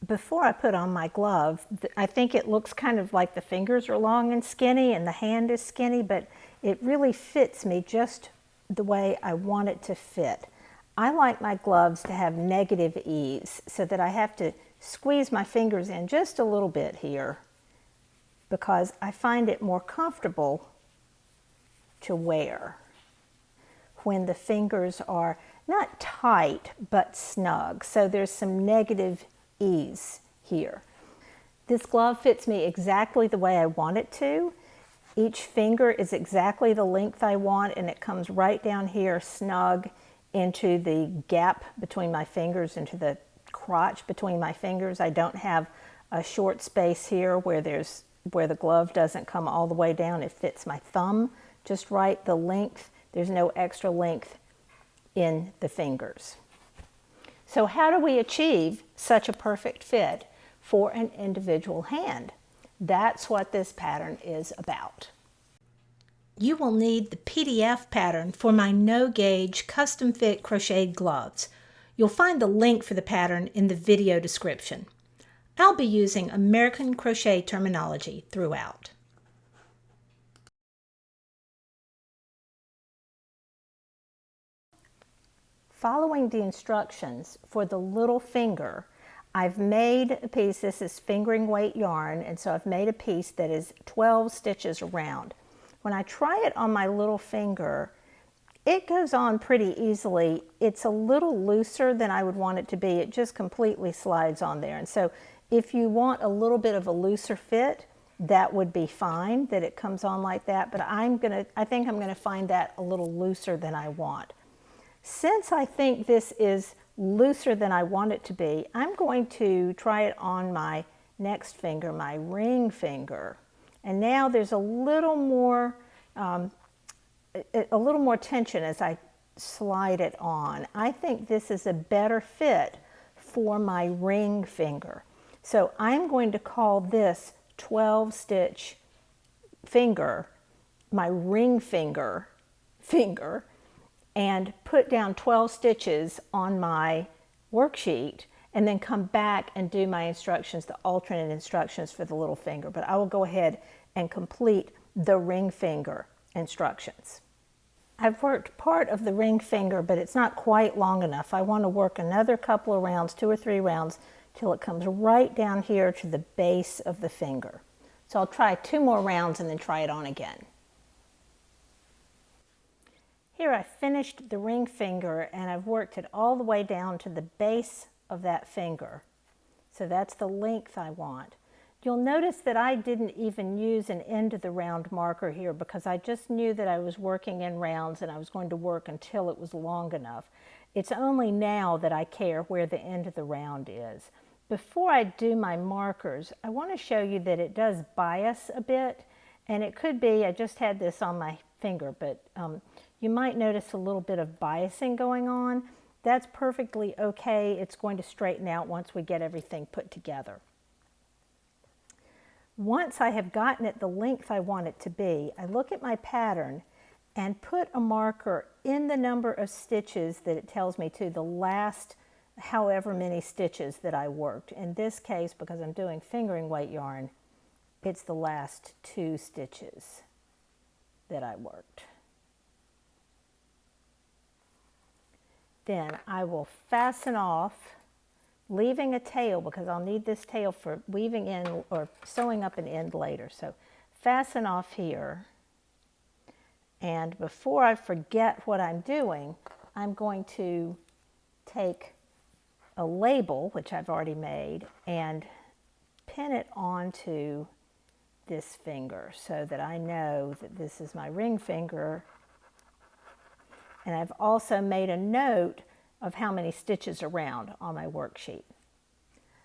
before I put on my glove, I think it looks kind of like the fingers are long and skinny and the hand is skinny, but it really fits me just the way I want it to fit. I like my gloves to have negative ease so that I have to squeeze my fingers in just a little bit here because I find it more comfortable to wear when the fingers are not tight but snug. So there's some negative ease here. This glove fits me exactly the way I want it to. Each finger is exactly the length I want, and it comes right down here snug into the gap between my fingers, into the crotch between my fingers. I don't have a short space here where the glove doesn't come all the way down. It fits my thumb just right, the length. There's no extra length in the fingers. So how do we achieve such a perfect fit for an individual hand? That's what this pattern is about. You will need the PDF pattern for my no-gauge custom fit crocheted gloves. You'll find the link for the pattern in the video description. I'll be using American crochet terminology throughout. Following the instructions for the little finger, I've made a piece. This is fingering weight yarn, and so I've made a piece that is 12 stitches around. When I try it on my little finger, it goes on pretty easily. It's a little looser than I would want it to be. It just completely slides on there. And so if you want a little bit of a looser fit, that would be fine, that it comes on like that. But I think I'm gonna find that a little looser than I want. Since I think this is looser than I want it to be, I'm going to try it on my next finger, my ring finger. And now there's a little more tension as I slide it on. I think this is a better fit for my ring finger. So I'm going to call this 12 stitch finger, my ring finger, and put down 12 stitches on my worksheet and then come back and do my instructions, the alternate instructions for the little finger. But I will go ahead and complete the ring finger instructions. I've worked part of the ring finger, but it's not quite long enough. I want to work another couple of rounds, 2 or 3 rounds, till it comes right down here to the base of the finger. So I'll try 2 more rounds and then try it on again. Here I finished the ring finger and I've worked it all the way down to the base of that finger. So that's the length I want. You'll notice that I didn't even use an end of the round marker here because I just knew that I was working in rounds and I was going to work until it was long enough. It's only now that I care where the end of the round is. Before I do my markers, I want to show you that it does bias a bit, and it could be, I just had this on my finger, but you might notice a little bit of biasing going on. That's perfectly okay. It's going to straighten out once we get everything put together. Once I have gotten it the length I want it to be, I look at my pattern and put a marker in the number of stitches that it tells me to, the last however many stitches that I worked. In this case, because I'm doing fingering weight yarn, it's the last 2 stitches that I worked. Then I will fasten off, leaving a tail because I'll need this tail for weaving in or sewing up an end later. So fasten off here, and before I forget what I'm doing, I'm going to take a label, which I've already made, and pin it onto this finger so that I know that this is my ring finger. And I've also made a note of how many stitches around on my worksheet.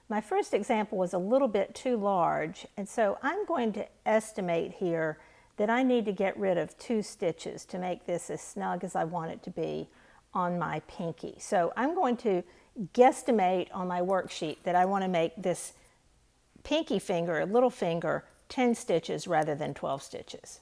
My first example was a little bit too large, and so I'm going to estimate here that I need to get rid of 2 stitches to make this as snug as I want it to be on my pinky. So I'm going to guesstimate on my worksheet that I want to make this pinky finger, little finger, 10 stitches rather than 12 stitches.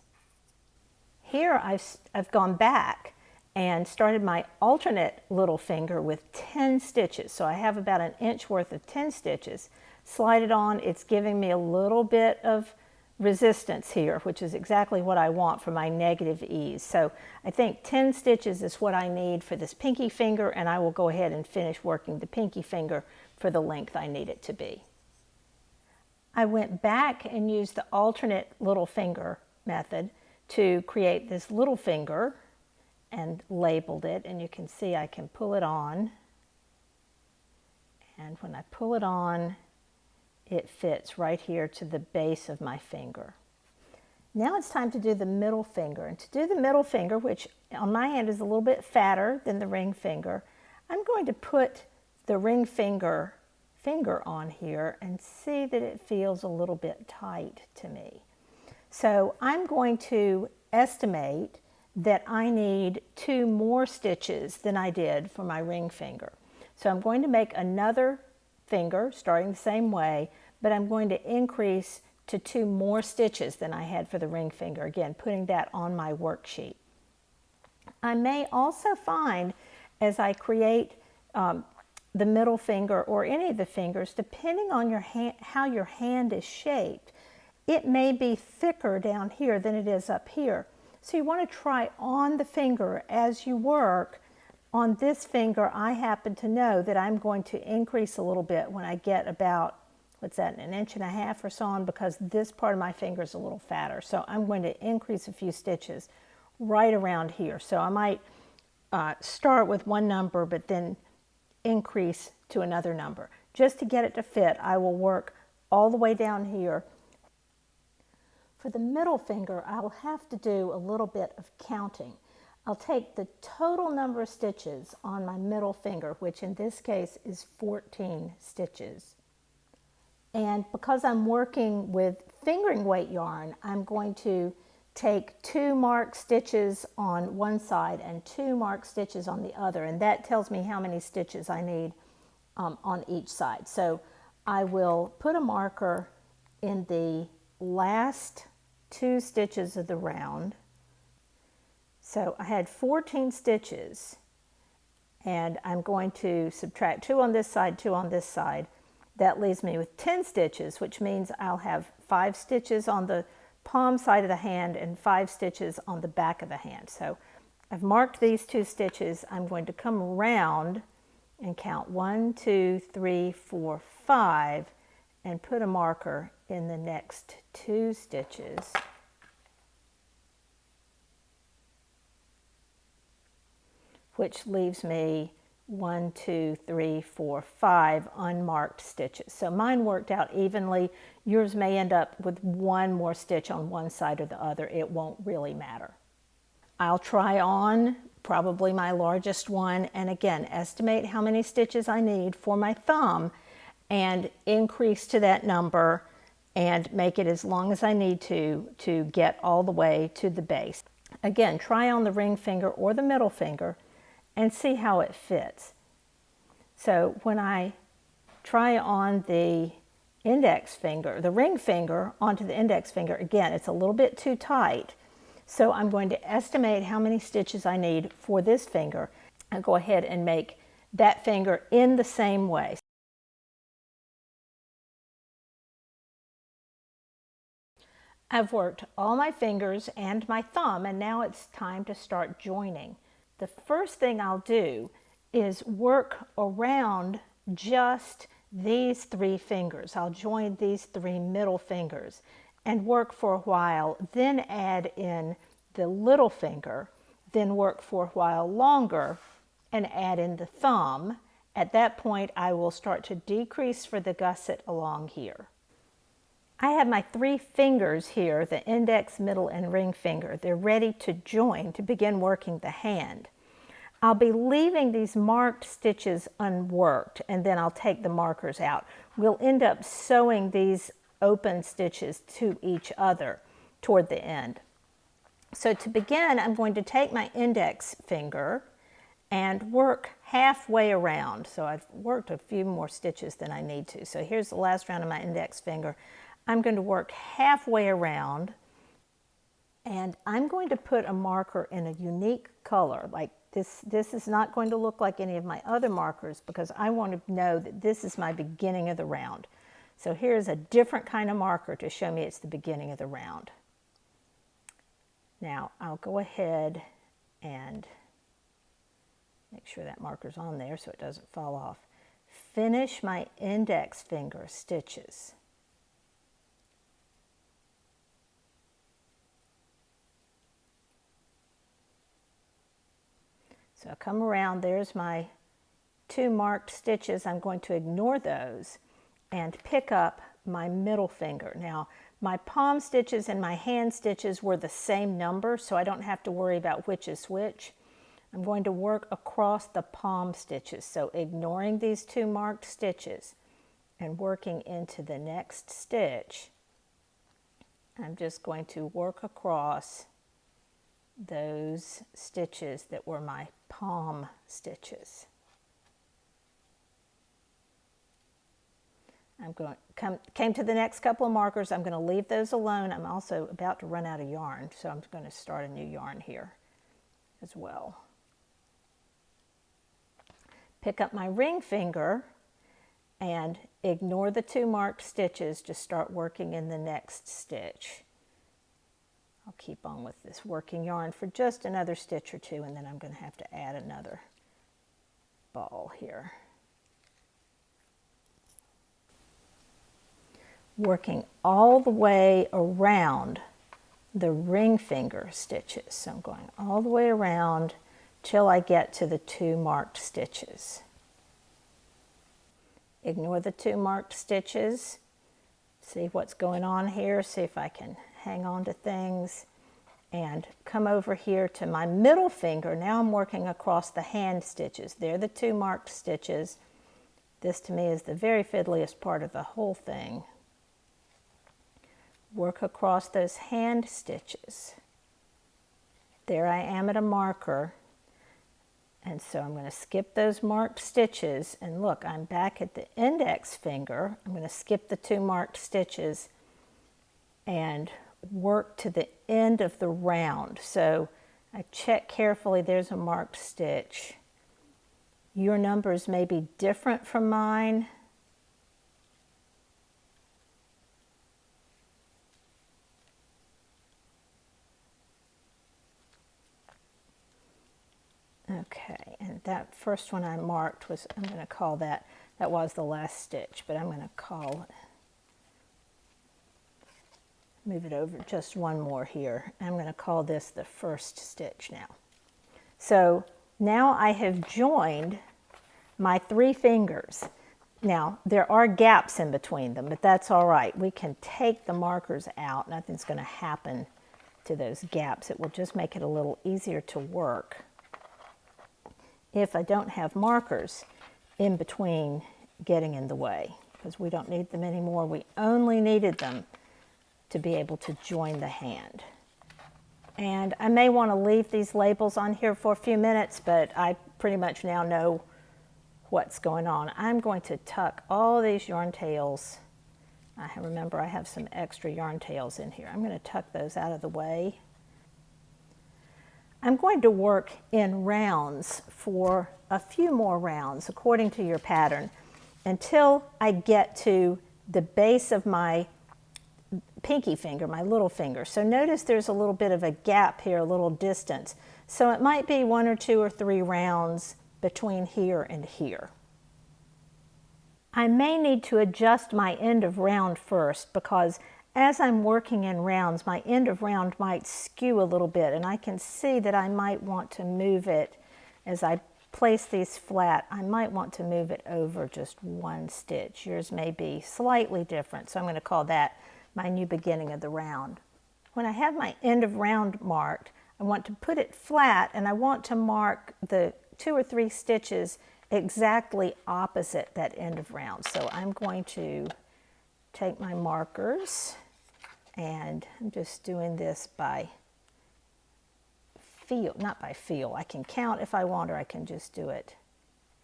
Here I've gone back and started my alternate little finger with 10 stitches. So I have about an inch worth of 10 stitches. slide it on. It's giving me a little bit of resistance here, which is exactly what I want for my negative ease. So I think 10 stitches is what I need for this pinky finger, and I will go ahead and finish working the pinky finger for the length I need it to be. I went back and used the alternate little finger method to create this little finger and labeled it, and you can see I can pull it on, and when I pull it on, it fits right here to the base of my finger. Now it's time to do the middle finger, and to do the middle finger, which on my hand is a little bit fatter than the ring finger, I'm going to put the ring finger on here and see that it feels a little bit tight to me. So I'm going to estimate that I need 2 more stitches than I did for my ring finger. So I'm going to make another finger starting the same way, but I'm going to increase to 2 more stitches than I had for the ring finger, again putting that on my worksheet. I may also find as I create the middle finger or any of the fingers, depending on your hand, how your hand is shaped, it may be thicker down here than it is up here. So you want to try on the finger as you work. On this finger, I happen to know that I'm going to increase a little bit when I get about, what's that, 1.5 inches or so on, because this part of my finger is a little fatter. So I'm going to increase a few stitches right around here. So I might start with one number, but then increase to another number. Just to get it to fit, I will work all the way down here. For the middle finger, I'll have to do a little bit of counting. I'll take the total number of stitches on my middle finger, which in this case is 14 stitches. And because I'm working with fingering weight yarn, I'm going to take 2 marked stitches on one side and 2 marked stitches on the other, and that tells me how many stitches I need on each side. So I will put a marker in the last 2 stitches of the round. So I had 14 stitches, and I'm going to subtract 2 on this side, 2 on this side. That leaves me with 10 stitches, which means I'll have 5 stitches on the palm side of the hand and 5 stitches on the back of the hand. So I've marked these 2 stitches. I'm going to come around and count 1, 2, 3, 4, 5 and put a marker in the next 2 stitches. Which leaves me 1, 2, 3, 4, 5 unmarked stitches. So mine worked out evenly. Yours may end up with 1 more stitch on one side or the other. It won't really matter. I'll try on probably my largest one, and again, estimate how many stitches I need for my thumb and increase to that number and make it as long as I need to get all the way to the base. Again, try on the ring finger or the middle finger and see how it fits. So when I try on the index finger, the ring finger onto the index finger, again, it's a little bit too tight. So I'm going to estimate how many stitches I need for this finger and go ahead and make that finger in the same way. I've worked all my fingers and my thumb, and now it's time to start joining. The first thing I'll do is work around just these 3 fingers. I'll join these 3 middle fingers and work for a while, then add in the little finger, then work for a while longer and add in the thumb. At that point, I will start to decrease for the gusset along here. I have my 3 fingers here, the index, middle, and ring finger. They're ready to join to begin working the hand. I'll be leaving these marked stitches unworked, and then I'll take the markers out. We'll end up sewing these open stitches to each other toward the end. So to begin, I'm going to take my index finger and work halfway around. So I've worked a few more stitches than I need to. So here's the last round of my index finger. I'm going to work halfway around, and I'm going to put a marker in a unique color. Like this is not going to look like any of my other markers because I want to know that this is my beginning of the round. So here's a different kind of marker to show me it's the beginning of the round. Now I'll go ahead and make sure that marker's on there so it doesn't fall off. Finish my index finger stitches. So I come around, there's my 2 marked stitches. I'm going to ignore those and pick up my middle finger. Now, my palm stitches and my hand stitches were the same number, so I don't have to worry about which is which. I'm going to work across the palm stitches, so ignoring these 2 marked stitches and working into the next stitch, I'm just going to work across those stitches that were my palm stitches. I'm going came to the next couple of markers. I'm going to leave those alone. I'm also about to run out of yarn, so I'm going to start a new yarn here as well. Pick up my ring finger and ignore the 2 marked stitches to start working in the next stitch. I'll keep on with this working yarn for just another stitch or 2, and then I'm going to have to add another ball here. Working all the way around the ring finger stitches. So I'm going all the way around till I get to the 2 marked stitches. Ignore the 2 marked stitches. See what's going on here. See if I can hang on to things. And come over here to my middle finger. Now I'm working across the hand stitches. They're the 2 marked stitches. This to me is the very fiddliest part of the whole thing. Work across those hand stitches. There I am at a marker, and so I'm going to skip those marked stitches, and look, I'm back at the index finger. I'm going to skip the 2 marked stitches and work to the end of the round. So I check carefully, there's a marked stitch. Your numbers may be different from mine. Okay, and that first one I marked was, I'm going to call that was the last stitch, but I'm going to call it, move it over just one more here. I'm going to call this the first stitch now. So now I have joined my 3 fingers. Now there are gaps in between them, but that's all right. We can take the markers out. Nothing's going to happen to those gaps. It will just make it a little easier to work if I don't have markers in between getting in the way, because we don't need them anymore. We only needed them to be able to join the hand. And I may want to leave these labels on here for a few minutes, but I pretty much now know what's going on. I'm going to tuck all these yarn tails. Remember I have some extra yarn tails in here. I'm going to tuck those out of the way. I'm going to work in rounds for a few more rounds according to your pattern until I get to the base of my pinky finger, my little finger. So notice there's a little bit of a gap here, a little distance. So it might be 1 or 2 or 3 rounds between here and here. I may need to adjust my end of round first, because as I'm working in rounds, my end of round might skew a little bit, and I can see that I might want to move it as I place these flat. I might want to move it over just 1 stitch. Yours may be slightly different, so I'm going to call that my new beginning of the round. When I have my end of round marked, I want to put it flat, and I want to mark the 2 or 3 stitches exactly opposite that end of round. So I'm going to take my markers, and I'm just doing this by feel, not by feel. I can count if I want, or I can just do it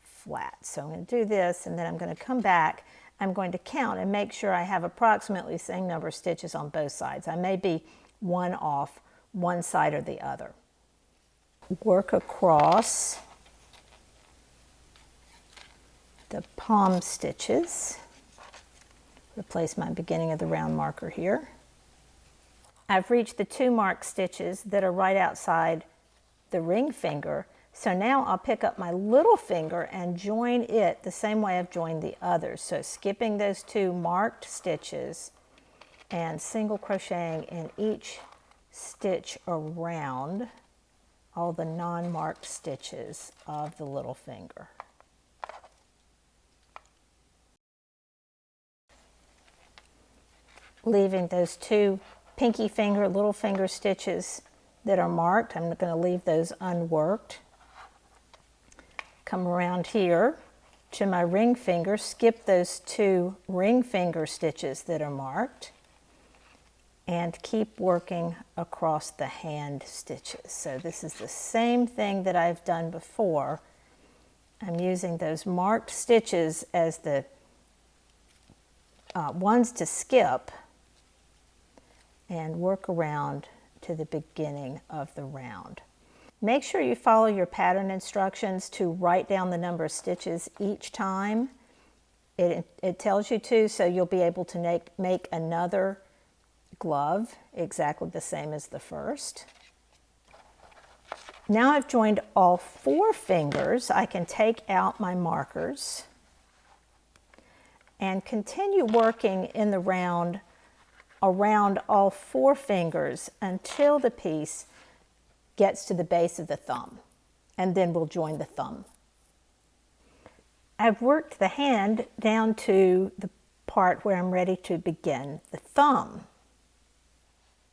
flat. So I'm going to do this, and then I'm going to come back. I'm going to count and make sure I have approximately the same number of stitches on both sides. I may be 1 off one side or the other. Work across the palm stitches. Replace my beginning of the round marker here. I've reached the 2 marked stitches that are right outside the ring finger. So now I'll pick up my little finger and join it the same way I've joined the others. So skipping those 2 marked stitches and single crocheting in each stitch around all the non-marked stitches of the little finger. Leaving those 2 pinky finger, little finger stitches that are marked. I'm going to leave those unworked. Come around here to my ring finger, skip those 2 ring finger stitches that are marked, and keep working across the hand stitches. So this is the same thing that I've done before. I'm using those marked stitches as the ones to skip and work around to the beginning of the round. Make sure you follow your pattern instructions to write down the number of stitches each time. It tells you to, so you'll be able to make another glove exactly the same as the first. Now I've joined all 4 fingers. I can take out my markers and continue working in the round around all 4 fingers until the piece gets to the base of the thumb, and then we'll join the thumb. I've worked the hand down to the part where I'm ready to begin the thumb.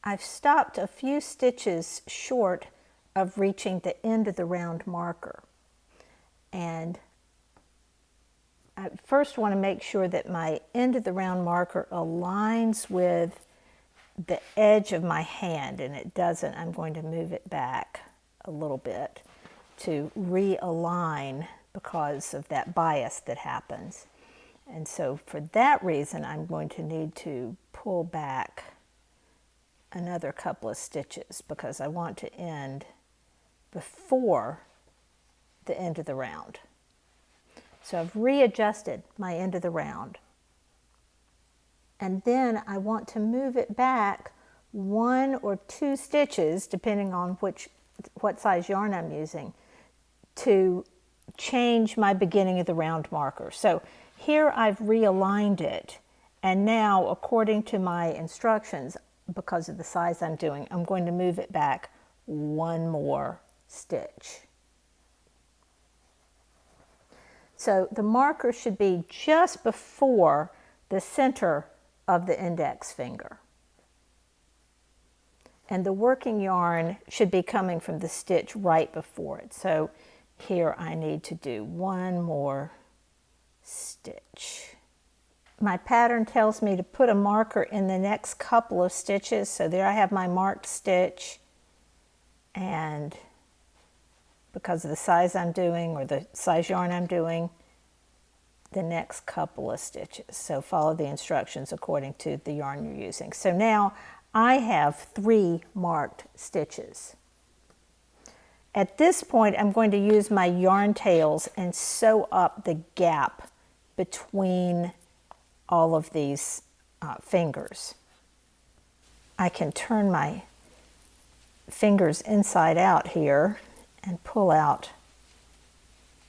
I've stopped a few stitches short of reaching the end of the round marker, and I first want to make sure that my end of the round marker aligns with the edge of my hand, and it doesn't. I'm going to move it back a little bit to realign because of that bias that happens. And so for that reason, I'm going to need to pull back another couple of stitches because I want to end before the end of the round. So I've readjusted my end of the round. And then I want to move it back 1 or 2 stitches, depending on what size yarn I'm using, to change my beginning of the round marker. So here I've realigned it, and now according to my instructions, because of the size I'm doing, I'm going to move it back 1 more stitch. So the marker should be just before the center of the index finger. And the working yarn should be coming from the stitch right before it. So here I need to do 1 more stitch. My pattern tells me to put a marker in the next couple of stitches. So there I have my marked stitch, and because of the size I'm doing or the size yarn I'm doing, the next couple of stitches. So follow the instructions according to the yarn you're using. So now I have 3 marked stitches. At this point, I'm going to use my yarn tails and sew up the gap between all of these fingers. I can turn my fingers inside out here and pull out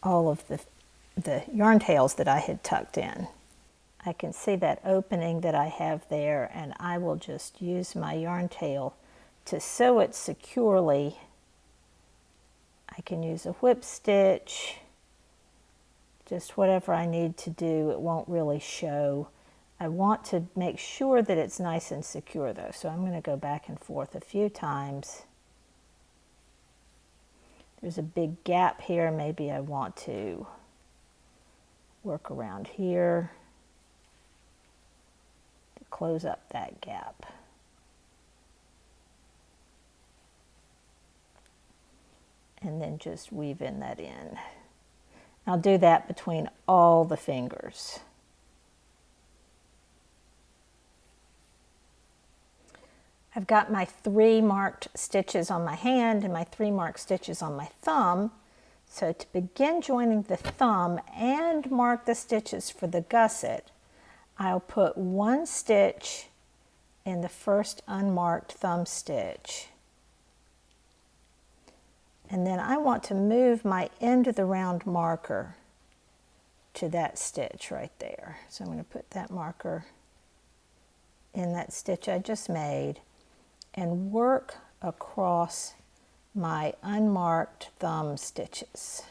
all of the yarn tails that I had tucked in. I can see that opening that I have there, and I will just use my yarn tail to sew it securely. I can use a whip stitch, just whatever I need to do. It won't really show. I want to make sure that it's nice and secure though, so I'm going to go back and forth a few times. There's a big gap here. Maybe I want to work around here to close up that gap. And then just weave in that in. I'll do that between all the fingers. I've got my 3 marked stitches on my hand and my 3 marked stitches on my thumb. So to begin joining the thumb and mark the stitches for the gusset, I'll put one stitch in the first unmarked thumb stitch. And then I want to move my end of the round marker to that stitch right there. So I'm going to put that marker in that stitch I just made and work across my unmarked thumb stitches.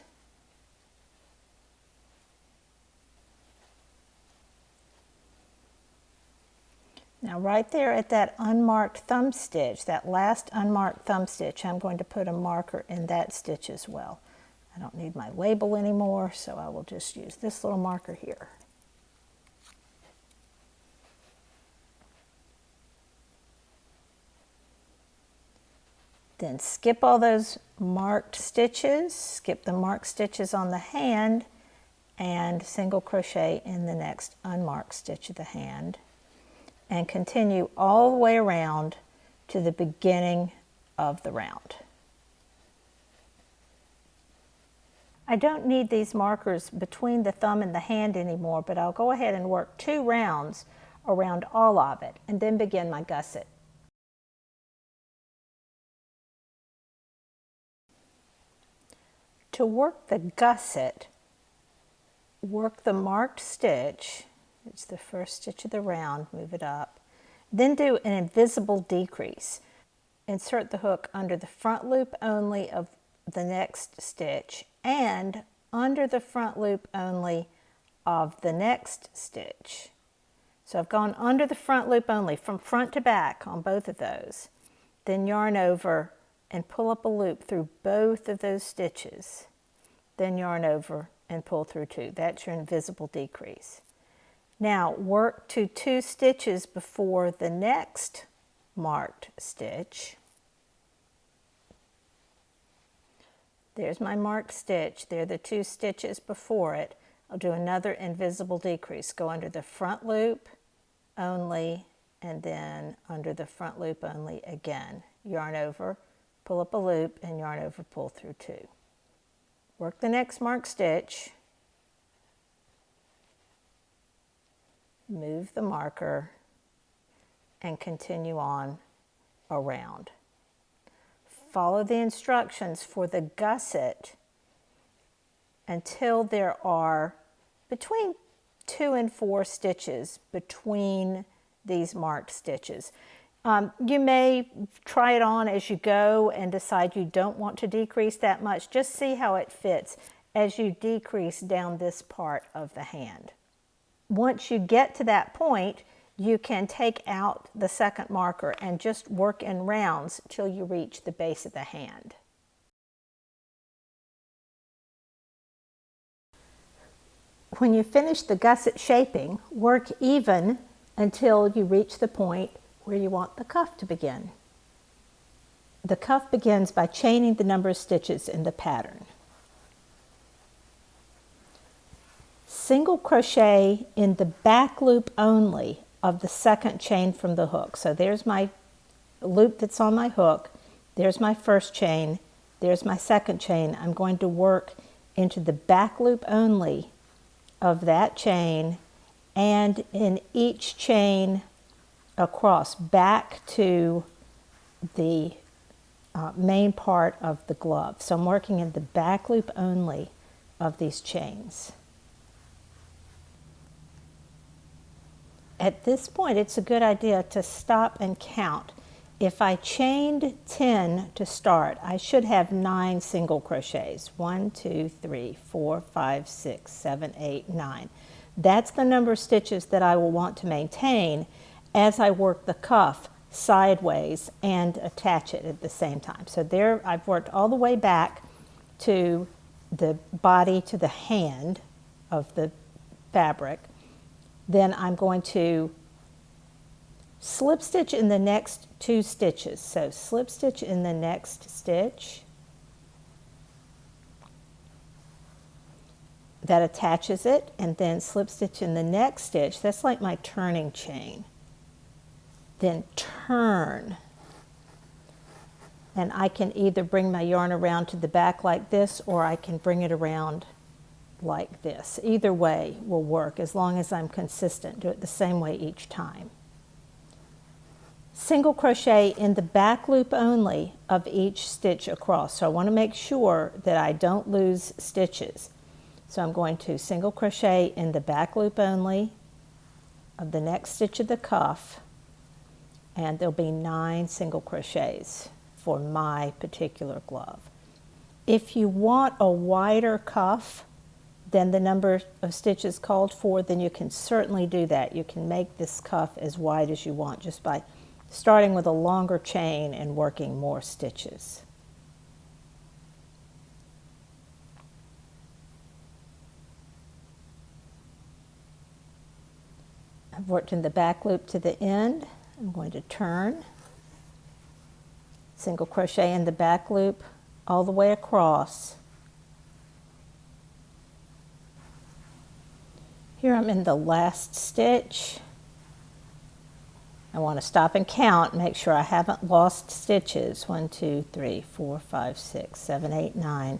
Now right there at that unmarked thumb stitch, that last unmarked thumb stitch, I'm going to put a marker in that stitch as well. I don't need my label anymore, so I will just use this little marker here. Then skip all those marked stitches, skip the marked stitches on the hand, and single crochet in the next unmarked stitch of the hand, and continue all the way around to the beginning of the round. I don't need these markers between the thumb and the hand anymore, but I'll go ahead and work 2 rounds around all of it and then begin my gusset. To work the gusset, work the marked stitch, it's the first stitch of the round, move it up, then do an invisible decrease. Insert the hook under the front loop only of the next stitch and under the front loop only of the next stitch. So I've gone under the front loop only from front to back on both of those. Then yarn over and pull up a loop through both of those stitches. Then yarn over and pull through 2. That's your invisible decrease. Now work to 2 stitches before the next marked stitch. There's my marked stitch. There are the 2 stitches before it. I'll do another invisible decrease. Go under the front loop only and then under the front loop only again. Yarn over, pull up a loop, and yarn over, pull through 2. Work the next marked stitch. Move the marker and continue on around. Follow the instructions for the gusset until there are between 2 and 4 stitches between these marked stitches. You may try it on as you go and decide you don't want to decrease that much. Just see how it fits as you decrease down this part of the hand. Once you get to that point, you can take out the second marker and just work in rounds till you reach the base of the hand. When you finish the gusset shaping, work even until you reach the point where you want the cuff to begin. The cuff begins by chaining the number of stitches in the pattern. Single crochet in the back loop only of the second chain from the hook. So there's my loop that's on my hook, there's my first chain, there's my second chain. I'm going to work into the back loop only of that chain and in each chain across back to the main part of the glove. So I'm working in the back loop only of these chains. At this point, it's a good idea to stop and count. If I chained 10 to start, I should have 9 single crochets. 1, 2, 3, 4, 5, 6, 7, 8, 9. That's the number of stitches that I will want to maintain as I work the cuff sideways and attach it at the same time. So there I've worked all the way back to the body, to the hand of the fabric. Then I'm going to slip stitch in the next 2 stitches. So slip stitch in the next stitch. That attaches it, and then slip stitch in the next stitch. That's like my turning chain. Then turn. And I can either bring my yarn around to the back like this, or I can bring it around like this. Either way will work as long as I'm consistent. Do it the same way each time. Single crochet in the back loop only of each stitch across. So I want to make sure that I don't lose stitches. So I'm going to single crochet in the back loop only of the next stitch of the cuff, and there'll be 9 single crochets for my particular glove. If you want a wider cuff than the number of stitches called for, then you can certainly do that. You can make this cuff as wide as you want just by starting with a longer chain and working more stitches. I've worked in the back loop to the end. I'm going to turn, single crochet in the back loop all the way across. Here I'm in the last stitch. I want to stop and count, make sure I haven't lost stitches. 1, 2, 3, 4, 5, 6, 7, 8, 9.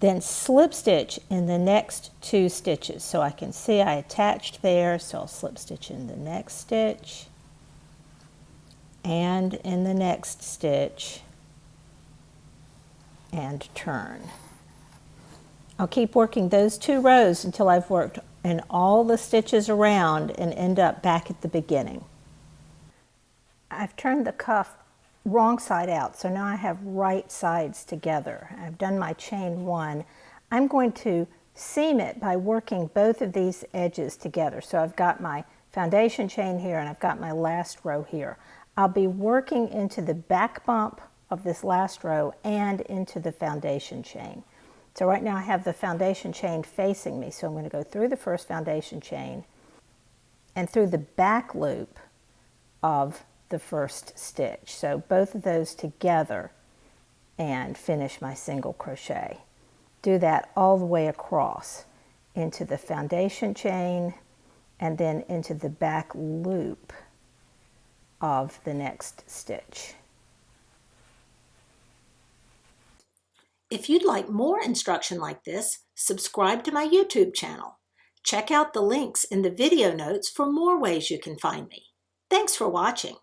Then slip stitch in the next 2 stitches. So I can see I attached there, so I'll slip stitch in the next stitch and in the next stitch and turn. I'll keep working those 2 rows until I've worked in all the stitches around and end up back at the beginning. I've turned the cuff wrong side out, so now I have right sides together. I've done my chain 1. I'm going to seam it by working both of these edges together. So I've got my foundation chain here and I've got my last row here. I'll be working into the back bump of this last row and into the foundation chain. So right now I have the foundation chain facing me, so I'm going to go through the first foundation chain and through the back loop of the first stitch. So both of those together and finish my single crochet. Do that all the way across into the foundation chain and then into the back loop of the next stitch. If you'd like more instruction like this, subscribe to my YouTube channel. Check out the links in the video notes for more ways you can find me. Thanks for watching.